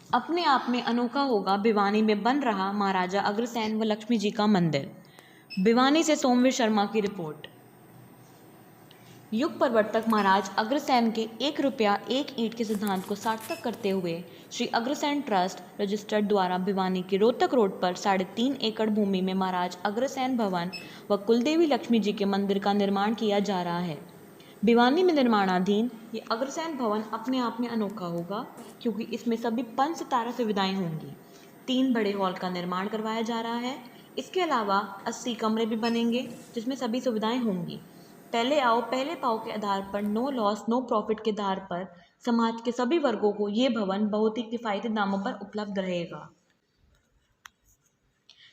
अपने आप में अनोखा होगा भिवानी में बन रहा महाराजा अग्रसेन व लक्ष्मी जी का मंदिर। भिवानी से सोमवीर शर्मा की रिपोर्ट। युग प्रवर्तक महाराज अग्रसेन के 1 रुपया 1 ईंट के सिद्धांत को सार्थक करते हुए श्री अग्रसेन ट्रस्ट रजिस्टर्ड द्वारा भिवानी के रोहतक रोड पर 3.5 एकड़ भूमि में महाराज अग्रसेन भवन व कुलदेवी लक्ष्मी जी के मंदिर का निर्माण किया जा रहा है। भिवानी में निर्माणाधीन ये अग्रसेन भवन अपने आप में अनोखा होगा क्योंकि इसमें सभी 5 सितारा सुविधाएं होंगी। 3 बड़े हॉल का निर्माण करवाया जा रहा है। इसके अलावा 80 कमरे भी बनेंगे जिसमें सभी सुविधाएं होंगी। पहले आओ पहले पाओ के आधार पर नो लॉस नो प्रॉफिट के आधार पर समाज के सभी वर्गों को ये भवन बहुत ही किफ़ायती दामों पर उपलब्ध रहेगा।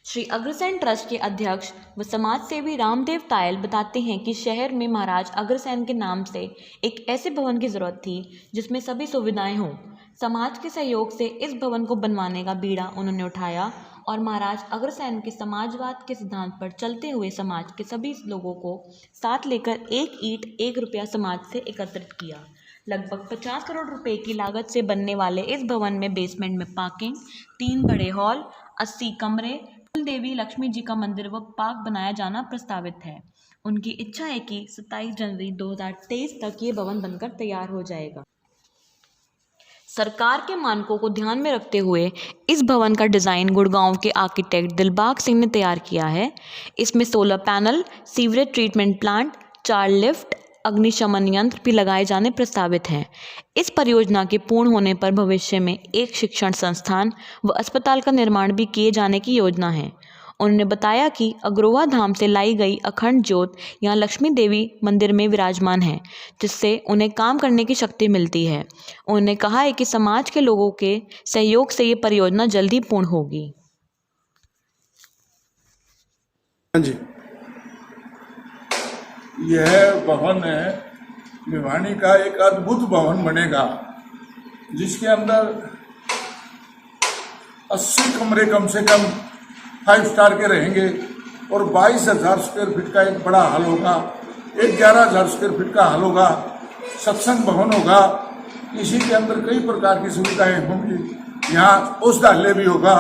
श्री अग्रसेन ट्रस्ट के अध्यक्ष व समाज सेवी रामदेव तायल बताते हैं कि शहर में महाराज अग्रसेन के नाम से एक ऐसे भवन की ज़रूरत थी जिसमें सभी सुविधाएं हों। समाज के सहयोग से इस भवन को बनवाने का बीड़ा उन्होंने उठाया और महाराज अग्रसेन के समाजवाद के सिद्धांत पर चलते हुए समाज के सभी लोगों को साथ लेकर 1 ईंट 1 रुपया समाज से एकत्रित किया। लगभग 50 करोड़ रुपए की लागत से बनने वाले इस भवन में बेसमेंट में पार्किंग, 3 बड़े हॉल, 80 कमरे, कुलदेवी लक्ष्मी जी का मंदिर व पार्क बनाया जाना प्रस्तावित है। उनकी इच्छा है कि 27 जनवरी 2023 तक ये भवन बनकर तैयार हो जाएगा। सरकार के मानकों को ध्यान में रखते हुए इस भवन का डिज़ाइन गुड़गांव के आर्किटेक्ट दिलबाग सिंह ने तैयार किया है। इसमें solar panel, sewerage treatment plant, 4 lift, अग्निशमन यंत्र भी लगाए जाने प्रस्तावित हैं। इस परियोजना के पूर्ण होने पर भविष्य में एक शिक्षण संस्थान व अस्पताल का निर्माण भी किए जाने की योजना है। उन्होंने बताया कि अग्रोहा धाम से लाई गई अखंड ज्योत यहाँ लक्ष्मी देवी मंदिर में विराजमान है जिससे उन्हें काम करने की शक्ति मिलती है। उन्होंने कहा है कि समाज के लोगों के सहयोग से ये परियोजना जल्दी पूर्ण होगी। जी, यह भवन भिवानी का एक अद्भुत भवन बनेगा जिसके अंदर 80 कमरे कम से कम 5 स्टार के रहेंगे और 22,000 स्क्वायर फीट का एक बड़ा हॉल होगा, एक 11,000 स्क्वायर फीट का हॉल होगा, सत्संग भवन होगा। इसी के अंदर कई प्रकार की सुविधाएं होंगी। यहाँ औषधालय भी होगा।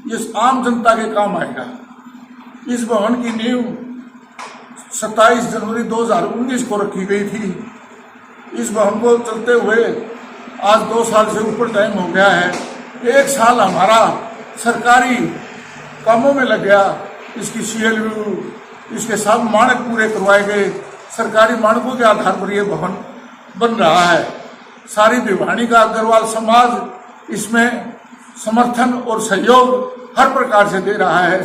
ये आम जनता के काम आएगा। इस भवन की नींव 27 जनवरी 2019 को रखी गई थी। इस भवन को चलते हुए आज 2 साल से ऊपर टाइम हो गया है। 1 साल हमारा सरकारी कामों में लग गया। इसकी CLU, इसके सब मानक पूरे करवाए गए। सरकारी मानकों के आधार पर यह भवन बन रहा है। सारी भिवानी का अग्रवाल समाज इसमें समर्थन और सहयोग हर प्रकार से दे रहा है।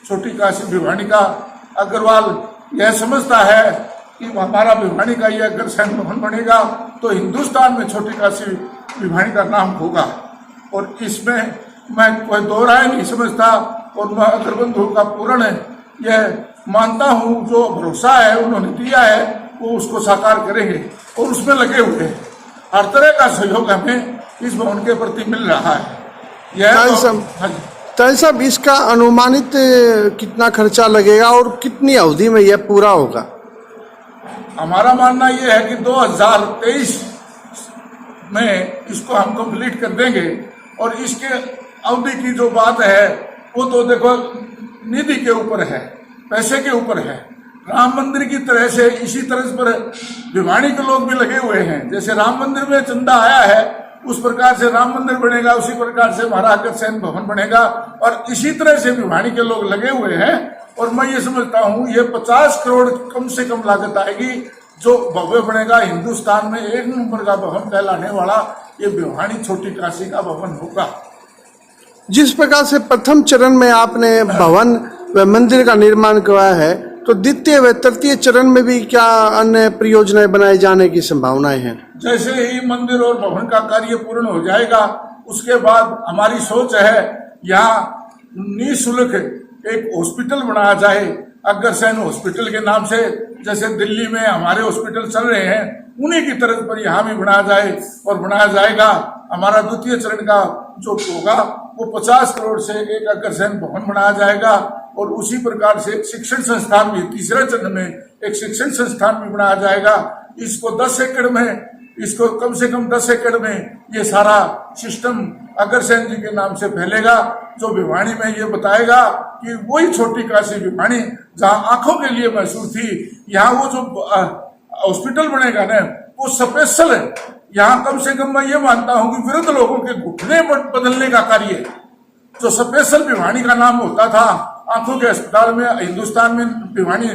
छोटी काशी भिवानी का अग्रवाल यह समझता है कि हमारा भिवानी का यह अग्रसेन भवन बनेगा तो हिंदुस्तान में छोटी काशी भिवानी का नाम होगा। और इसमें मैं कोई दो राय नहीं समझता और मैं अग्रबंधु का पूर्ण यह मानता हूँ। जो भरोसा है उन्होंने दिया है वो उसको साकार करेंगे और उसमें लगे हुए हैं। हर तरह का सहयोग हमें इस भवन के प्रति मिल रहा है। यह तो साहब, इसका अनुमानित कितना खर्चा लगेगा और कितनी अवधि में यह पूरा होगा? हमारा मानना यह है कि 2023 में इसको हम कंप्लीट कर देंगे। और इसके अवधि की जो बात है वो तो देखो निधि के ऊपर है, पैसे के ऊपर है। राम मंदिर की तरह से इसी तरह पर भिवानी के लोग भी लगे हुए हैं। जैसे राम मंदिर में चंदा आया है उस प्रकार से राम मंदिर बनेगा, उसी प्रकार से हमारा अग्रसेन भवन बनेगा और इसी तरह से भिवानी के लोग लगे हुए हैं। और मैं ये समझता हूँ ये 50 करोड़ कम से कम लागत आएगी जो भव्य बनेगा। हिंदुस्तान में 1 नंबर का भवन कहलाने वाला ये भिवानी छोटी काशी का भवन होगा। जिस प्रकार से प्रथम चरण में आपने भवन व मंदिर का निर्माण करवाया है तो द्वितीय व तृतीय चरण में भी क्या अन्य परियोजनाएं बनाए जाने की संभावनाएं हैं? जैसे ही मंदिर और भवन का कार्य पूर्ण हो जाएगा उसके बाद हमारी सोच है यहाँ निःशुल्क एक हॉस्पिटल बनाया जाए अग्रसेन हॉस्पिटल के नाम से। जैसे दिल्ली में हमारे हॉस्पिटल चल रहे हैं उन्हीं की तरफ पर यहाँ भी बनाया जाए और बनाया जाएगा। हमारा द्वितीय चरण का जो होगा वो 50 करोड़ से एक अग्रसेन भवन बनाया जाएगा और उसी प्रकार से एक शिक्षण संस्थान भी तीसरे चरण में एक शिक्षण संस्थान भी बनाया जाएगा। इसको 10 एकड़ में, इसको कम से कम 10 एकड़ में ये सारा सिस्टम अग्रसेन जी के नाम से फैलेगा, जो भिवानी में ये बताएगा कि वही छोटी काशी भिवानी जहां आंखों के लिए मशहूर थी, यहाँ वो जो हॉस्पिटल बनेगा ना वो स्पेशल है। यहाँ कम से कम मैं ये मानता हूँ कि वृद्ध लोगों के घुटने बदलने का कार्य है। जो स्पेशल भिवानी का नाम होता था, आंखों के अस्पताल में हिंदुस्तान में भिवानी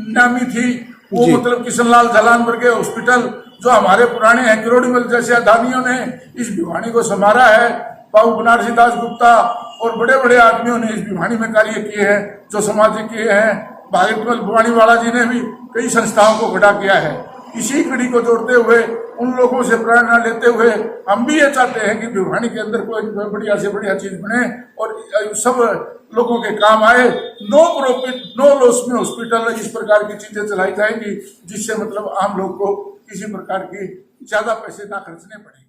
नामी थी, वो जी। मतलब किशनलाल जालानपुर के हॉस्पिटल जो हमारे पुराने हैं, किरोड़ीमल जैसे अदानियों ने इस भिवानी को संभाला है। बाबू बनारसी दास गुप्ता और बड़े बड़े आदमियों ने इस भिवानी में कार्य किए हैं, जो सामाजिक किए हैं। भागीरथमल भवानी वाला जी ने भी कई संस्थाओं को खड़ा किया है। इसी कड़ी को जोड़ते हुए, उन लोगों से प्रेरणा लेते हुए हम भी ये चाहते हैं कि भिवानी के अंदर कोई बढ़िया से बढ़िया चीज बने और सब लोगों के काम आए। नो प्रॉफिट नो लॉस में हॉस्पिटल, इस प्रकार की चीजें चलाई जाएंगी जिससे मतलब आम लोग को किसी प्रकार की ज्यादा पैसे ना खर्चने पड़े।